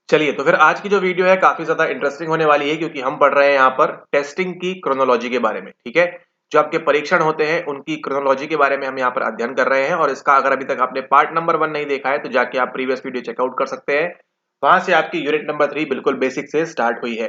चलिए, तो फिर आज की जो वीडियो है काफी ज्यादा इंटरेस्टिंग होने वाली है, क्योंकि हम पढ़ रहे हैं यहाँ पर टेस्टिंग की क्रोनोलॉजी के बारे में। ठीक है, जो आपके परीक्षण होते हैं उनकी क्रोनोलॉजी के बारे में हम यहाँ पर अध्ययन कर रहे हैं। और इसका अगर अभी तक आपने पार्ट नंबर 1 नहीं देखा है तो जाके आप प्रीवियस वीडियो चेकआउट कर सकते हैं। वहां से आपकी यूनिट नंबर 3 बिल्कुल बेसिक से स्टार्ट हुई है।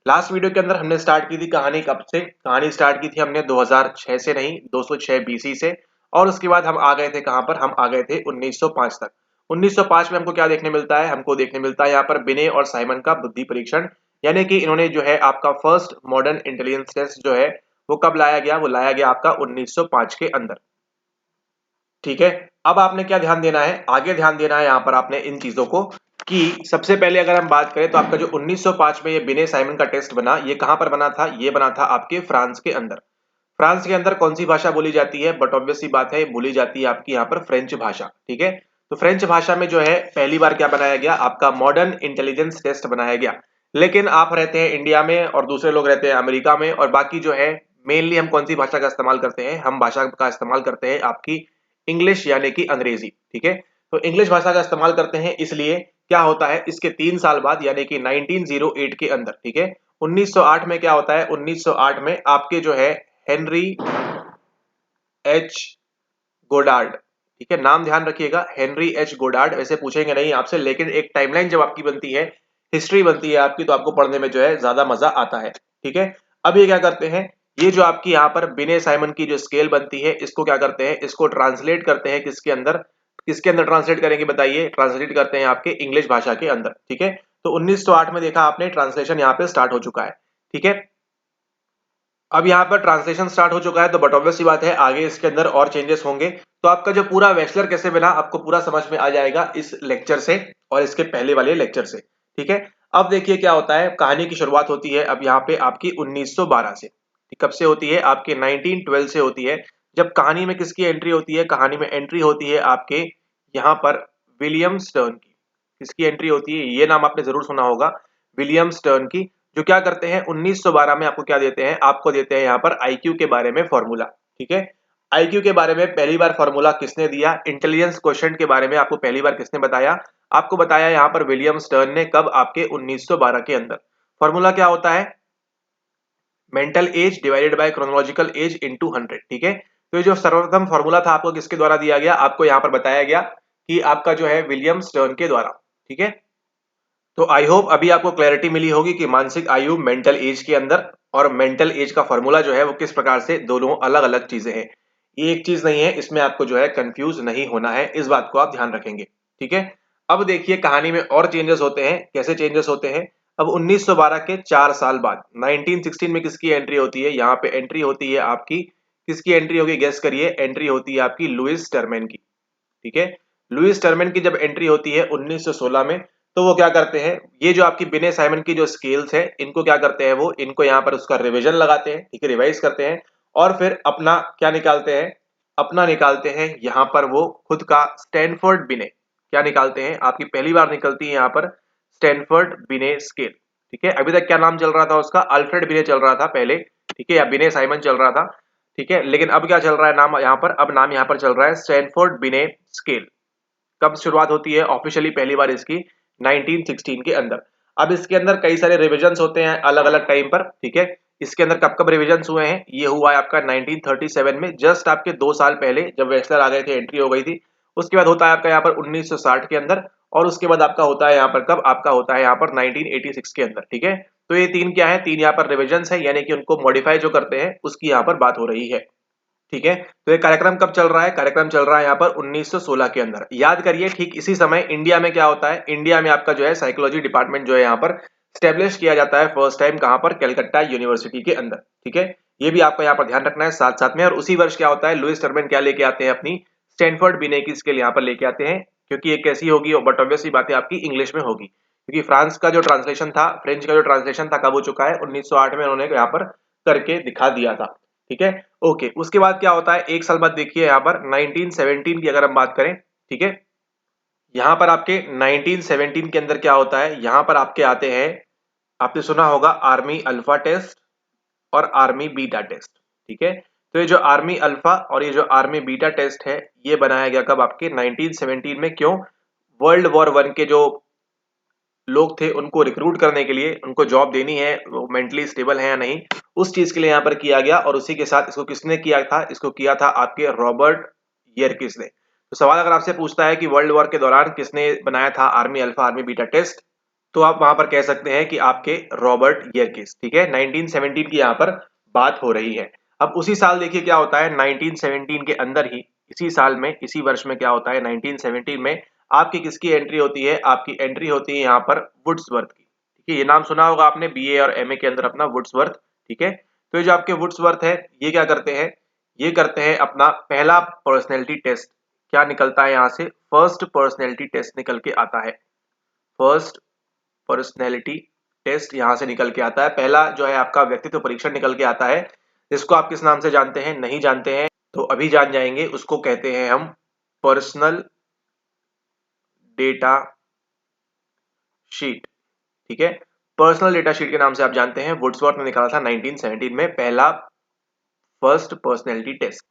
लास्ट वीडियो के अंदर हमने स्टार्ट की थी कहानी। कब से कहानी स्टार्ट की थी हमने? 2006 से नहीं, 206 बीसी से। और उसके बाद हम आ गए थे कहां पर? हम आ गए थे 1905 तक। 1905 में हमको क्या देखने मिलता है? हमको देखने मिलता है यहाँ पर बिने और साइमन का बुद्धि परीक्षण। यानी कि इन्होंने जो है आपका फर्स्ट मॉडर्न इंटेलिजेंस टेस्ट जो है वो कब लाया गया? वो लाया गया आपका 1905 के अंदर। ठीक है, अब आपने क्या ध्यान देना है? आगे ध्यान देना है यहाँ पर आपने इन चीजों को, कि सबसे पहले अगर हम बात करें तो आपका जो 1905 में ये बिने साइमन का टेस्ट बना, ये कहां पर बना था? ये बना था आपके फ्रांस के अंदर। फ्रांस के अंदर कौन सी भाषा बोली जाती है? बट ऑब्वियस सी बात है, बोली जाती है आपकी यहाँ पर फ्रेंच भाषा। ठीक है, तो फ्रेंच भाषा में जो है पहली बार क्या बनाया गया? आपका मॉडर्न इंटेलिजेंस टेस्ट बनाया गया। लेकिन आप रहते हैं इंडिया में और दूसरे लोग रहते हैं अमेरिका में, और बाकी जो है मेनली हम कौन सी भाषा का इस्तेमाल करते हैं? हम भाषा का इस्तेमाल करते हैं आपकी इंग्लिश यानी कि अंग्रेजी। ठीक है, तो इंग्लिश भाषा का इस्तेमाल करते हैं, इसलिए क्या होता है इसके 3 साल बाद यानी कि 1908 के अंदर, ठीक है, 1908 में क्या होता है? 1908 में आपके जो है हेनरी एच गोडार्ड, ठीक है, नाम ध्यान रखिएगा, हेनरी एच गोडार्ड। वैसे पूछेंगे नहीं आपसे, लेकिन एक टाइमलाइन जब आपकी बनती है, हिस्ट्री बनती है आपकी, तो आपको पढ़ने में जो है ज्यादा मजा आता है। ठीक है, अब ये क्या करते हैं? ये जो आपकी यहाँ पर बिने साइमन की जो स्केल बनती है, इसको क्या करते हैं? इसको ट्रांसलेट करते हैं किसके अंदर? किसके अंदर ट्रांसलेट करेंगे बताइए? ट्रांसलेट करते हैं आपके इंग्लिश भाषा के अंदर। ठीक है, तो 1908 में देखा आपने ट्रांसलेशन यहाँ पे स्टार्ट हो चुका है। ठीक है, अब यहाँ पर ट्रांसलेशन स्टार्ट हो चुका है, तो बट ऑब्वियस सी बात है आगे इसके अंदर और चेंजेस होंगे। तो आपका जो पूरा बैचलर कैसे बना आपको पूरा समझ में आ जाएगा इस लेक्चर से और इसके पहले वाले लेक्चर से। ठीक है, अब देखिए क्या होता है। कहानी की शुरुआत होती है अब यहाँ पे आपकी 1912 से। कब से होती है? आपके 1912 से होती है। जब कहानी में किसकी एंट्री होती है? कहानी में एंट्री होती है आपके यहाँ पर विलियम स्टर्न की। किसकी एंट्री होती है? ये नाम आपने जरूर सुना होगा, विलियम स्टर्न की। जो क्या करते हैं 1912 में आपको क्या देते हैं? आपको देते हैं यहाँ पर आईक्यू के बारे में फॉर्मूला। ठीक है, आईक्यू के बारे में पहली बार फॉर्मूला किसने दिया? इंटेलिजेंस क्वेश्चन के बारे में आपको पहली बार किसने बताया? आपको बताया यहाँ पर विलियम स्टर्न ने। कब? आपके 1912 के अंदर। फॉर्मूला क्या होता है? Mental as divided by chronological age into 100। ठीक है, तो ये जो सर्वप्रथम फॉर्मूला था आपको किसके द्वारा दिया गया? आपको यहाँ पर बताया गया कि आपका जो है विलियम स्टर्न के द्वारा। ठीक है, तो आई होप अभी आपको क्लैरिटी मिली होगी कि मानसिक आयु मेंटल एज के अंदर और मेंटल एज का फॉर्मूला जो है वो किस प्रकार से दोनों अलग अलग चीजें हैं। ये एक चीज नहीं है, इसमें आपको जो है कंफ्यूज नहीं होना है, इस बात को आप ध्यान रखेंगे। ठीक है, अब देखिए कहानी में और चेंजेस होते हैं। कैसे चेंजेस होते हैं? अब 1912 के 4 साल बाद 1916 में किसकी एंट्री होती है? यहाँ पे एंट्री होती है आपकी, किसकी एंट्री होगी? गेस करिए। एंट्री होती है आपकी लुइस टर्मेन की। ठीक है, लुइस टर्मेन की जब एंट्री होती है 1916 में, तो वो क्या करते हैं? ये जो आपकी बिने साइमन की जो स्केल्स है इनको क्या करते हैं? वो इनको यहाँ पर उसका रिवीजन लगाते हैं, ठीक है, रिवाइज करते हैं, और फिर अपना क्या निकालते हैं? अपना निकालते हैं यहाँ पर वो खुद का स्टैनफोर्ड बिने। क्या निकालते हैं? आपकी पहली बार निकलती है यहाँ पर स्टैनफोर्ड बिने स्केल। ठीक है, अभी तक क्या नाम चल रहा था उसका? अल्फ्रेड बिने चल रहा था पहले। ठीक है, या बिने साइमन चल रहा था। ठीक है, लेकिन अब क्या चल रहा है नाम यहाँ पर? अब नाम यहाँ पर चल रहा है स्टैनफोर्ड बिने स्केल। कब शुरुआत होती है ऑफिशियली पहली बार इसकी? 1916 के अंदर। अब इसके अंदर कई सारे रिविजन्स होते हैं अलग अलग टाइम पर। ठीक है, इसके अंदर कब कब रिविजन्स हुए हैं? ये हुआ है आपका 1937 में, जस्ट आपके 2 साल पहले जब वेस्लर आ गए थे, एंट्री हो गई थी। उसके बाद होता है आपका यहाँ पर 1960 के अंदर, और उसके बाद आपका होता है यहाँ पर कब? आपका होता है यहाँ पर 1986 के अंदर। ठीक है, तो ये तीन क्या है? तीन यहाँ पर रिविजन्स है, यानी कि उनको मॉडिफाई जो करते हैं उसकी यहाँ पर बात हो रही है। ठीक है, तो ये कार्यक्रम कब चल रहा है? कार्यक्रम चल रहा है यहाँ पर 1916 के अंदर। याद करिए ठीक इसी समय इंडिया में क्या होता है? इंडिया में आपका जो है साइकोलॉजी डिपार्टमेंट जो है यहाँ पर स्टेब्लिश किया जाता है फर्स्ट टाइम। कहां पर? कलकत्ता यूनिवर्सिटी के अंदर। ठीक है, ये भी आपको यहाँ पर ध्यान रखना है साथ साथ में। और उसी वर्ष क्या होता है? लुइस टर्मेन क्या लेके आते हैं? अपनी स्टैनफोर्ड बिने की स्केल यहाँ पर लेके आते हैं, क्योंकि ये कैसी होगी? बट ऑब्वियसली बात है आपकी इंग्लिश में होगी, क्योंकि फ्रांस का जो ट्रांसलेशन था, फ्रेंच का जो ट्रांसलेशन था, कब हो चुका है? 1908 में उन्होंने यहाँ पर करके दिखा दिया था। ठीक है, ओके, उसके बाद क्या होता है? 1 साल बाद देखिए यहाँ पर 1917 की अगर हम बात करें। ठीक है, यहाँ पर आपके 1917 के अंदर क्या होता है? यहाँ पर आपके आते हैं, आपने सुना होगा आर्मी अल्फा टेस्ट और आर्मी बीटा टेस्ट। ठीक है, तो ये जो आर्मी अल्फा और ये जो आर्मी बीटा टेस्ट है, ये बनाया गया कब? आपके 1917 में। क्यों? वर्ल्ड वॉर 1 के जो लोग थे उनको रिक्रूट करने के लिए, उनको जॉब देनी है, वो मेंटली स्टेबल है या नहीं, उस चीज के लिए यहाँ पर किया गया। और उसी के साथ इसको किसने किया था, इसको किया था आपके रॉबर्ट यर्किस ने। तो सवाल अगर आपसे पूछता है कि वर्ल्ड वॉर के दौरान किसने बनाया था army alpha army beta test, तो आप वहां पर कह सकते हैं कि आपके रॉबर्ट यर्किस। ठीक है, 1917 की यहाँ पर बात हो रही है। अब उसी साल देखिए क्या होता है, 1917 के अंदर ही, इसी साल में, इसी वर्ष में क्या होता है, 1917 में आपकी किसकी एंट्री होती है, आपकी एंट्री होती है यहाँ पर वुड्सवर्थ की। ठीक है, ये नाम सुना होगा आपने बीए और एमए के अंदर अपना, वुड्सवर्थ। ठीक है, तो ये जो आपके वुड्सवर्थ है, ये क्या करते हैं, ये करते हैं अपना पहला पर्सनैलिटी टेस्ट। क्या निकलता है यहाँ से, फर्स्ट पर्सनैलिटी टेस्ट निकल के आता है। फर्स्ट पर्सनैलिटी टेस्ट यहां से निकल के आता है, पहला जो है आपका व्यक्तित्व परीक्षण निकल के आता है, जिसको आप किस नाम से जानते हैं, नहीं जानते हैं तो अभी जान जाएंगे। उसको कहते हैं हम पर्सनल डेटा शीट। ठीक है, पर्सनल डेटा शीट के नाम से आप जानते हैं। वुड्सवर्थ ने निकाला था 1917 में पहला फर्स्ट पर्सनैलिटी टेस्ट।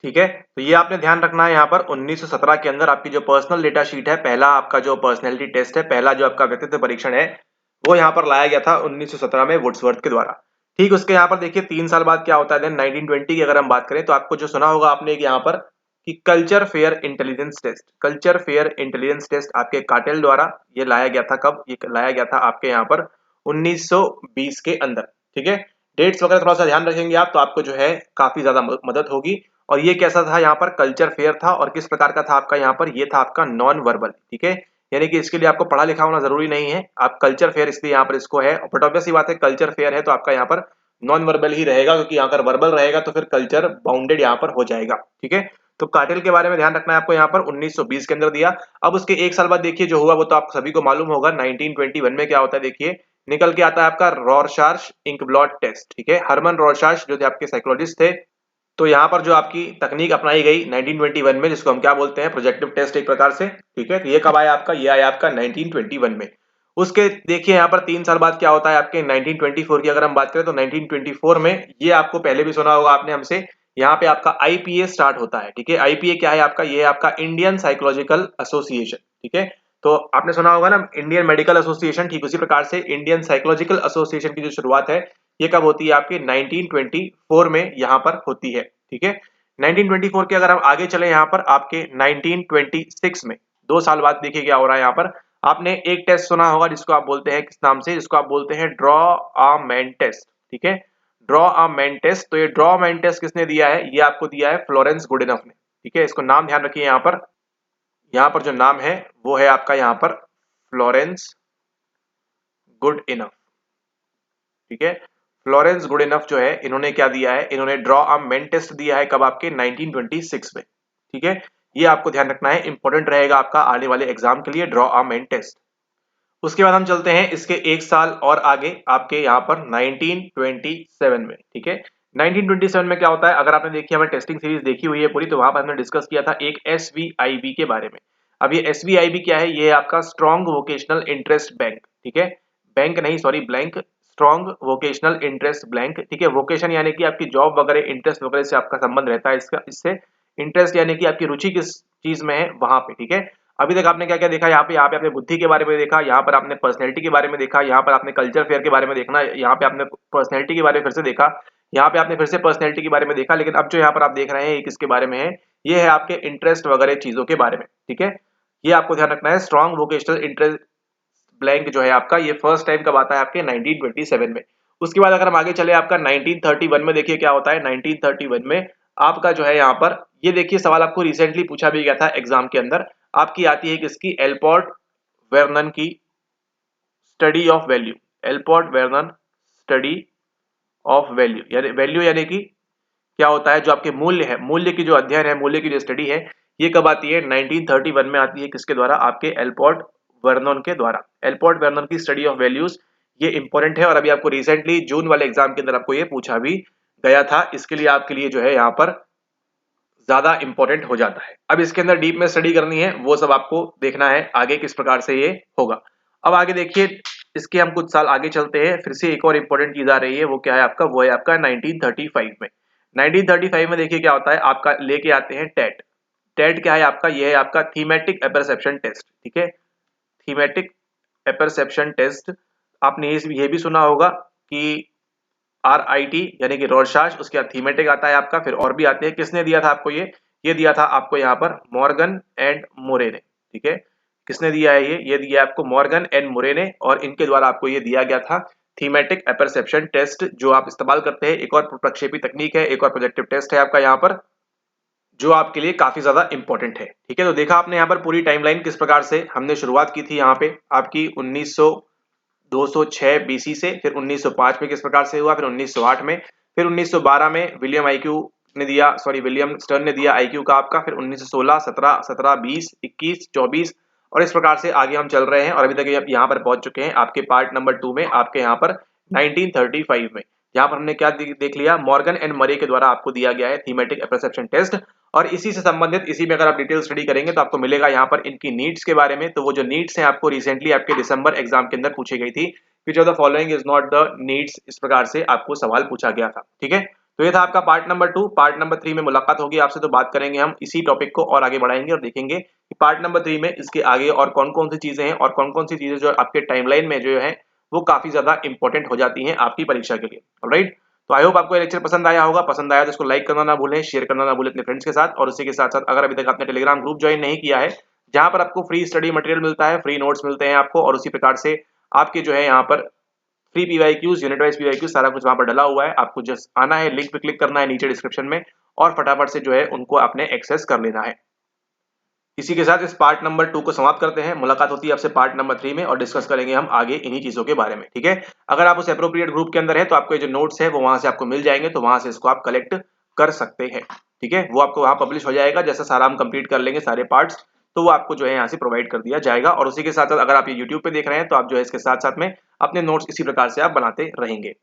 ठीक है, तो ये आपने ध्यान रखना है, यहाँ पर 1917 के अंदर आपकी जो पर्सनल डेटा शीट है, पहला आपका जो पर्सनैलिटी टेस्ट है, पहला जो आपका व्यक्तित्व परीक्षण है, वो यहाँ पर लाया गया था 1917 में वुड्सवर्थ के द्वारा। ठीक, उसके यहाँ पर देखिए 3 साल बाद क्या होता है, देन 1920 की अगर हम बात करें तो आपको जो सुना होगा आपने यहाँ पर कि culture fair intelligence test, culture fair intelligence test आपके काटेल द्वारा ये लाया गया था। कब ये लाया गया था, आपके यहाँ पर 1920 के अंदर। ठीक है, डेट्स वगैरह थोड़ा सा ध्यान रखेंगे आप तो आपको जो है काफी ज्यादा मदद होगी। और ये कैसा था, यहाँ पर कल्चर फेयर था, और किस प्रकार का था आपका, यहाँ पर ये था आपका नॉन वर्बल। ठीक है, यानी कि इसके लिए आपको पढ़ा लिखा होना जरूरी नहीं है, आप कल्चर फेयर इसलिए यहाँ पर इसको है, बट ऑब्वियस ही बात है कल्चर फेयर है तो आपका यहाँ पर नॉन वर्बल ही रहेगा, क्योंकि यहाँ पर वर्बल रहेगा तो फिर कल्चर बाउंडेड यहाँ पर हो जाएगा। ठीक है, तो काटेल के बारे में ध्यान रखना है आपको, यहाँ पर 1920 के अंदर दिया। अब उसके एक साल बाद देखिए जो हुआ वो तो आप सभी को मालूम होगा, 1921 में क्या होता है, देखिए निकल के आता है आपका रॉरशार्च इंकब्लॉट टेस्ट। ठीक है, हरमन रॉरशार्च जो थे आपके साइकोलॉजिस्ट थे, तो यहाँ पर जो आपकी तकनीक अपनाई गई 1921 में, जिसको हम क्या बोलते हैं, प्रोजेक्टिव टेस्ट एक प्रकार से। ठीक है, तो ये कब आया आपका, ये आया आपका 1921 में। उसके देखिए यहाँ पर 3 साल बाद क्या होता है आपके 1924 की अगर हम बात करें तो 1924 में, ये आपको पहले भी सुना होगा आपने हमसे, यहाँ पे आपका आईपीए स्टार्ट होता है। ठीक है, आईपीए क्या है आपका, ये है आपका इंडियन साइकोलॉजिकल एसोसिएशन। ठीक है, तो आपने सुना होगा ना इंडियन मेडिकल एसोसिएशन, ठीक उसी प्रकार से इंडियन साइकोलॉजिकल एसोसिएशन की जो शुरुआत है ये कब होती है आपके 1924 में यहाँ पर होती है। ठीक है, 1924 के अगर हम आगे चले यहाँ पर आपके 1926 में, 2 साल बाद देखिए क्या हो रहा है यहाँ पर, आपने एक टेस्ट सुना होगा जिसको आप बोलते हैं किस नाम से, जिसको आप बोलते हैं ड्रॉ अ मैन टेस्ट। ठीक है, ड्रॉ अ मैन टेस्ट, तो ये ड्रॉ मैन टेस्ट किसने दिया है, ये आपको दिया है फ्लोरेंस गुडेनफ ने। ठीक है, इसको नाम ध्यान रखिए, यहाँ पर जो नाम है वो है आपका यहाँ पर फ्लोरेंस गुड इनफ। ठीक है, फ्लोरेंस गुड इनफ जो है इन्होंने क्या दिया है, इन्होंने ड्रॉ अ मेन टेस्ट दिया है, कब आपके 1926 में। ठीक है, ये आपको ध्यान रखना है, इंपॉर्टेंट रहेगा आपका आने वाले एग्जाम के लिए, ड्रॉ अ मेन टेस्ट। उसके बाद हम चलते हैं इसके एक साल और आगे आपके यहाँ पर 1927 में। ठीक है, 1927 में क्या होता है, अगर आपने देखी हमें टेस्टिंग सीरीज देखी हुई है पूरी, तो वहां पर हमने डिस्कस किया था एक SVIB के बारे में। अब ये SVIB क्या है, ये है आपका स्ट्रॉन्ग वोकेशनल इंटरेस्ट बैंक। ठीक है, बैंक नहीं, sorry blank, strong vocational interest blank. ठीक है, वोकेशन यानी कि आपकी जॉब वगैरह, इंटरेस्ट वगैरह से आपका संबंध रहता है इसका, इससे इंटरेस्ट यानी कि आपकी रुचि किस चीज में है वहां पे। ठीक है, अभी तक आपने क्या क्या देखा, यहाँ पे आपने बुद्धि के बारे में देखा, यहाँ पर आपने पर्सनैलिटी के बारे में देखा, यहाँ पर आपने कल्चर फेयर के बारे में देखना, यहाँ पे आपने पर्सनैलिटी के बारे में फिर से देखा, यहाँ पे आपने फिर से पर्सनैलिटी के बारे में देखा। लेकिन अब जो यहाँ पर आप देख रहे हैं ये किसके बारे में है, ये है आपके इंटरेस्ट वगैरह चीजों के बारे में। ठीक है, ये आपको ध्यान रखना है, स्ट्रॉन्ग वोकेशनल इंटरेस्ट ब्लैंक जो है आपका, ये फर्स्ट टाइम कब आता है आपके 1927 में। उसके बाद अगर हम आगे चले आपका 1931 में, देखिए क्या होता है 1931 में आपका जो है यहाँ पर, ये देखिए सवाल आपको रिसेंटली पूछा भी गया था एग्जाम के अंदर, आपकी आती है किसकी, एल्पोर्ट वेर्नन की study of value. Allport Vernon study of value, यानी वैल्यू यानी कि क्या होता है, जो आपके मूल्य है, मूल्य की जो अध्ययन है, मूल्य की जो स्टडी है, ये कब आती है 1931 में आती है, किसके द्वारा, आपके एल्पोर्ट वर्नन के द्वारा। एल्पोर्ट वर्नन की स्टडी ऑफ वैल्यूज, ये इंपॉर्टेंट है और अभी आपको रिसेंटली जून वाले एग्जाम के अंदर आपको ये पूछा भी गया था, इसके लिए आपके लिए जो है यहाँ पर ज्यादा इंपॉर्टेंट हो जाता है। अब इसके अंदर डीप में स्टडी करनी है, वो सब आपको देखना है आगे किस प्रकार से ये होगा। अब आगे देखिए, इसके हम कुछ साल आगे चलते हैं, फिर से एक और इंपॉर्टेंट चीज आ रही है, वो क्या है आपका, वो है आपका 1935 में। 1935 में देखिए क्या होता है आपका, लेके आते हैं टेट। टेट क्या है आपका, ये है आपका थीमेटिक एपरसेप्शन टेस्ट। ठीक है, थीमेटिक एपरसेप्शन टेस्ट, आपने ये भी सुना होगा कि RIT यानी कि रॉरशाच, उसके बाद थीमेटिक आता है आपका, फिर और भी आते हैं। किसने दिया था आपको ये दिया था आपको यहाँ पर मॉर्गन एंड मोरे ने, ठीक है। किसने दिया है ये दिया है आपको मॉर्गन एंड मोरे ने, और इनके द्वारा आपको ये दिया गया था थीमेटिक एपरसेप्शन टेस्ट, जो आप इस्तेमाल करते हैं। एक और प्रक्षेपी तकनीक है, एक और प्रोजेक्टिव टेस्ट है आपका यहाँ पर, जो आपके लिए काफी ज्यादा इंपॉर्टेंट है, ठीक है। तो देखा आपने यहाँ पर पूरी टाइमलाइन किस प्रकार से हमने शुरुआत की थी यहाँ पे आपकी 206 BC से, फिर 1905 में किस प्रकार से हुआ, फिर 1908 में, फिर 1912 में विलियम स्टर्न ने दिया आईक्यू का आपका, फिर 1916, 17, 17, 20, 21, 24, और इस प्रकार से आगे हम चल रहे हैं और अभी तक यहाँ पर पहुंच चुके हैं आपके पार्ट नंबर 2 में, आपके यहाँ पर 1935 में। यहाँ पर हमने क्या देख लिया, मॉर्गन एंड मरे के द्वारा आपको दिया गया है थीमेटिक एपरसेप्शन टेस्ट, और इसी से संबंधित इसी में अगर आप डिटेल स्टडी करेंगे तो आपको मिलेगा यहाँ पर इनकी नीड्स के बारे में। तो वो जो नीड्स हैं आपको रिसेंटली आपके दिसंबर एग्जाम के अंदर पूछी गई थी, which of the following is not the needs, इस प्रकार से आपको सवाल पूछा गया था, ठीक है। तो ये था आपका पार्ट नंबर 2। पार्ट नंबर 3 में मुलाकात होगी आपसे, तो बात करेंगे हम इसी टॉपिक को और आगे बढ़ाएंगे और देखेंगे कि पार्ट नंबर 3 में इसके आगे और कौन कौन सी चीजें हैं और कौन कौन सी चीजें जो आपके टाइमलाइन में जो है वो काफी ज्यादा इंपॉर्टेंट हो जाती हैं आपकी परीक्षा के लिए। ऑलराइट, तो आई होप आपको ये लेक्चर पसंद आया होगा। पसंद आया तो इसको लाइक करना ना भूलें, शेयर करना ना भूलें अपने फ्रेंड्स के साथ, और उसी के साथ साथ अगर अभी तक आपने टेलीग्राम ग्रुप ज्वाइन नहीं किया है, जहां पर आपको फ्री स्टडी मटेरियल मिलता है, फ्री नोट्स मिलते हैं आपको, और उसी प्रकार से आपके जो है यहाँ पर free PYQs, unit wise PYQs, सारा कुछ वहां पर डला हुआ है। आपको जस्ट आना है, लिंक पे क्लिक करना है नीचे डिस्क्रिप्शन में, और फटाफट से जो है उनको आपने एक्सेस कर लेना है। इसी के साथ इस पार्ट नंबर 2 को समाप्त करते हैं। मुलाकात होती है आपसे पार्ट नंबर 3 में, और डिस्कस करेंगे हम आगे इन्हीं चीजों के बारे में, ठीक है। अगर आप उस एप्रोप्रिएट ग्रुप के अंदर है तो आपको ये जो नोट्स है वो वहां से आपको मिल जाएंगे, तो वहां से इसको आप कलेक्ट कर सकते हैं, ठीक है। वो आपको वहां पब्लिश हो जाएगा, जैसा सारा हम कंप्लीट कर लेंगे सारे पार्ट्स, तो वो आपको जो है यहाँ से प्रोवाइड कर दिया जाएगा। और उसी के साथ साथ अगर आप ये यूट्यूब पे देख रहे हैं तो आप जो है इसके साथ साथ में अपने नोट्स इसी प्रकार से आप बनाते रहेंगे।